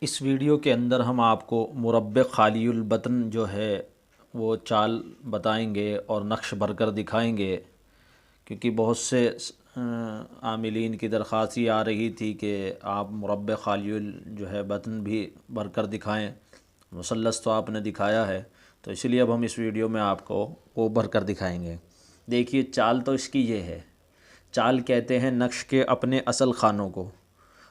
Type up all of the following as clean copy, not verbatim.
इस वीडियो के अंदर हम आपको मुरब्बे खालियुल बतन जो है वो चाल बताएंगे और नक्श भरकर दिखाएंगे, क्योंकि बहुत से आमिलीन की दरख्वास्त ये आ रही थी कि आप मुरब्बे खालियुल जो है बतन भी भरकर दिखाएं। मुसल्लस तो आपने दिखाया है, तो इसलिए अब हम इस वीडियो में आपको वो भरकर दिखाएंगे। देखिए, चाल तो इसकी ये है। चाल कहते हैं नक्श के अपने असल खानों को।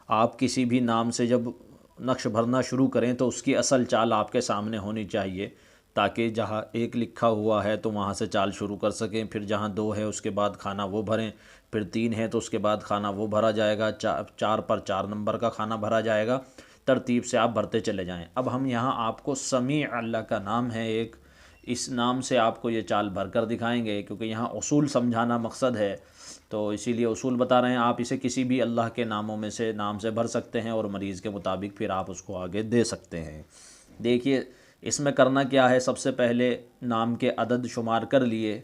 आप किसी भी नाम से जब नक्श भरना शुरू करें तो उसकी असल चाल आपके सामने होनी चाहिए, ताकि जहाँ एक लिखा हुआ है तो वहाँ से चाल शुरू कर सकें। फिर जहाँ दो है उसके बाद खाना वो भरें, फिर तीन है तो उसके बाद खाना वो भरा जाएगा, चार पर 4 नंबर का खाना भरा जाएगा। तरतीब से आप भरते चले जाएं। अब हम यहाँ आपको समी अल्लाह का नाम है एक, इस नाम से आपको ये चाल भर कर दिखाएंगे, क्योंकि यहाँ उसूल समझाना मकसद है, तो इसीलिए उसूल बता रहे हैं। आप इसे किसी भी अल्लाह के नामों में से नाम से भर सकते हैं और मरीज़ के मुताबिक फिर आप उसको आगे दे सकते हैं। देखिए, इसमें करना क्या है, सबसे पहले नाम के अदद शुमार कर लिए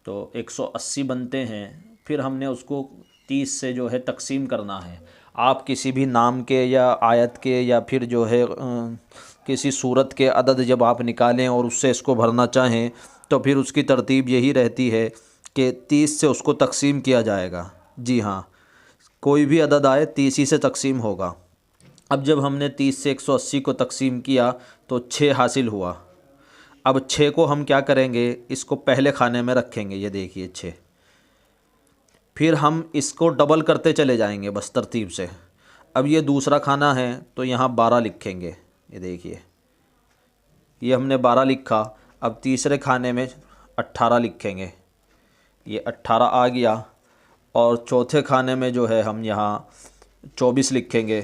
तो 180 बनते हैं। फिर हमने उसको 30 से जो है तकसीम करना है। आप किसी भी नाम के या आयत के या फिर जो है किसी सूरत के अदद जब आप निकालें और उससे इसको भरना चाहें तो फिर उसकी तरतीब यही रहती है कि 30 से उसको तकसीम किया जाएगा। जी हाँ, कोई भी अदद आए 30 ही से तकसीम होगा। अब जब हमने 30 से 180 को तकसीम किया तो 6 हासिल हुआ। अब 6 को हम क्या करेंगे, इसको पहले खाने में रखेंगे। ये देखिए 6। फिर हम इसको डबल करते चले जाएंगे बस तरतीब से। अब ये दूसरा खाना है तो यहाँ 12 लिखेंगे। ये देखिए, ये हमने 12 लिखा। अब तीसरे खाने में 18 लिखेंगे। ये 18 आ गया। और चौथे खाने में जो है हम यहाँ 24 लिखेंगे।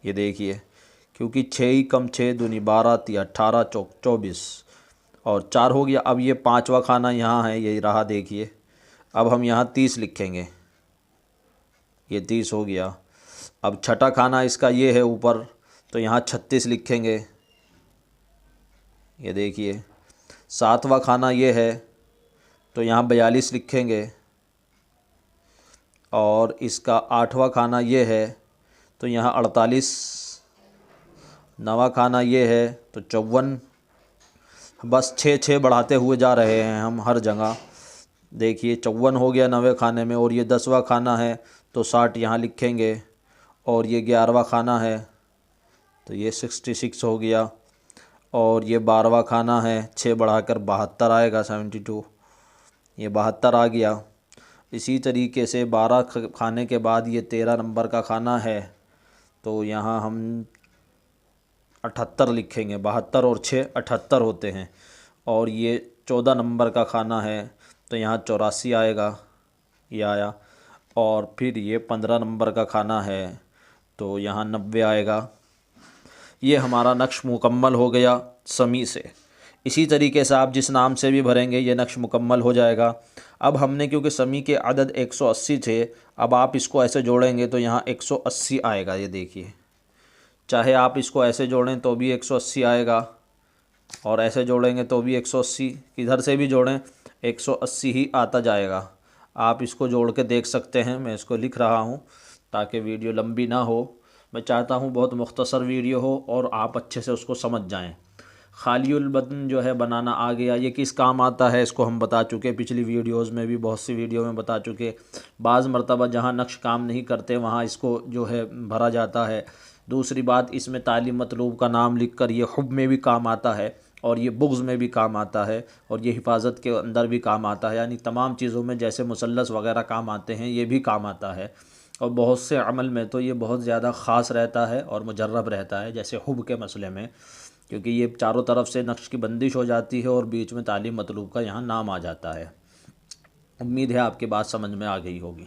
ये देखिए, क्योंकि 6 ही कम 6 दूनी 12 ती 18 चौक 24 और 4 हो गया। अब ये 5वां खाना यहाँ है, यही रहा। देखिए, अब हम यहाँ 30 लिखेंगे। ये 30 हो गया। अब छठा खाना इसका ये है ऊपर, तो यहाँ 36 लिखेंगे। ये देखिए, 7वां खाना ये है तो यहाँ 42 लिखेंगे। और इसका 8वां खाना ये है तो यहाँ 48। 9वां खाना ये है तो 54। बस 6 बढ़ाते हुए जा रहे हैं हम हर जगह। देखिए, 54 हो गया 9वें खाने में। और ये 10वां खाना है तो 60 यहाँ लिखेंगे। और ये 11वां खाना है तो ये 66 हो गया। और ये 12वां खाना है, 6 बढ़ाकर 72 आएगा, 72। ये 72 आ गया। इसी तरीके से 12 खाने के बाद ये 13 नंबर का खाना है तो यहाँ हम 78 लिखेंगे। 72 और 6 78 होते हैं। और ये 14 नंबर का खाना है तो यहाँ 84 आएगा। ये आया। और फिर ये 15 नंबर का खाना है तो यहाँ 90 आएगा। ये हमारा नक्श मुकम्मल हो गया समी से। इसी तरीके से आप जिस नाम से भी भरेंगे ये नक्श मुकम्मल हो जाएगा। अब हमने, क्योंकि समी के अदद 180 थे, अब आप इसको ऐसे जोड़ेंगे तो यहाँ 180 आएगा। ये देखिए, चाहे आप इसको ऐसे जोड़ें तो भी 180 आएगा और ऐसे जोड़ेंगे तो भी 180, किधर से भी जोड़ें 180 ही आता जाएगा। आप इसको जोड़ के देख सकते हैं। मैं इसको लिख रहा हूँ ताकि वीडियो लंबी ना हो। मैं चाहता हूँ बहुत मुख्तसर वीडियो हो और आप अच्छे से उसको समझ जाएं। खालियुल बतन जो है बनाना आ गया। ये किस काम आता है इसको हम बता चुके, पिछली वीडियोज़ में भी बहुत सी वीडियो में बता चुके। बाज़ मरतबा जहाँ नक्श काम नहीं करते वहाँ इसको जो है भरा जाता है। दूसरी बात, इसमें तालीम मतलूब का नाम लिख कर ये हुब में भी काम आता है और ये बुग़्ज़ में भी काम आता है और ये हिफाजत के अंदर भी काम आता है। यानी तमाम चीज़ों में, जैसे मुसल्लस वग़ैरह काम आते हैं, ये भी काम आता है। और बहुत से अमल में तो ये बहुत ज़्यादा ख़ास रहता है और मुजर्रब रहता है, जैसे हुब के मसले में, क्योंकि ये चारों तरफ से नक्श की बंदिश हो जाती है और बीच में तालीम मतलूब का यहाँ नाम आ जाता है। उम्मीद है आपकी बात समझ में आ गई होगी।